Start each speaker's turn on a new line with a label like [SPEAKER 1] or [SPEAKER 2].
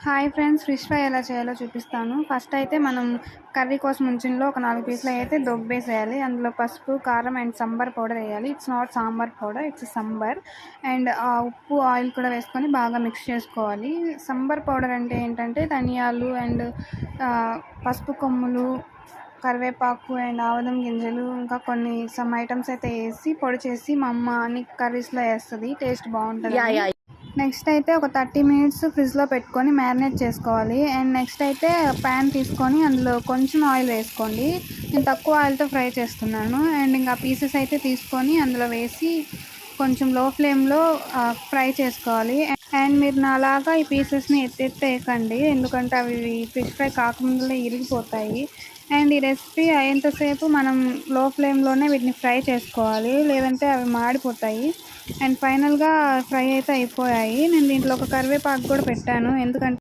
[SPEAKER 1] Hi friends, fish fry ఎలా చేయాలో చూపిస్తాను. ఫస్ట్ అయితే మనం కర్రీ కోసం ఉంచినలో ఒక 4 పీసులు అయితే దొబ్బేసేయాలి. అందులో పసుపు, కారం అండ్ సంబర్ పౌడర్ వేయాలి. It's not sambar powder, it's sambar. And ఉప్పు, ఆయిల్ కూడా వేసుకొని బాగా మిక్స్ చేసుకోవాలి. సంబర్ పౌడర్ అంటే ఏంటంటే ధనియాలు అండ్ పసుపు కొమ్ములు, కరివేపాకు అండ్ ఆముదం గింజలు, ఇంకా కొన్ని సమ్ ఐటమ్స్ అయితే వేసి పొడి చేసి మా అమ్మ అన్ని కర్రీస్లో వేస్తుంది. టేస్ట్ బాగుంటుంది. నెక్స్ట్ అయితే ఒక 30 మినిట్స్ ఫ్రిడ్జ్లో పెట్టుకొని మ్యారినేట్ చేసుకోవాలి. అండ్ నెక్స్ట్ అయితే ప్యాన్ తీసుకొని అందులో కొంచెం ఆయిల్ వేసుకోండి. నేను తక్కువ ఆయిల్తో ఫ్రై చేస్తున్నాను. అండ్ ఇంకా పీసెస్ అయితే తీసుకొని అందులో వేసి కొంచెం లో ఫ్లేమ్లో ఫ్రై చేసుకోవాలి. అండ్ మీరు నాలాగా ఈ పీసెస్ని ఎత్తేయకండి, ఎందుకంటే అవి ఫిష్ ఫ్రై కాకముందులే ఇరిగిపోతాయి. అండ్ ఈ రెసిపీ అయ్యేంతసేపు మనం లో ఫ్లేమ్లోనే వీటిని ఫ్రై చేసుకోవాలి, లేదంటే అవి మాడిపోతాయి. అండ్ ఫైనల్గా ఫ్రై అయితే అయిపోయాయి. నేను దీంట్లో ఒక కరివేపాకు కూడా పెట్టాను, ఎందుకంటే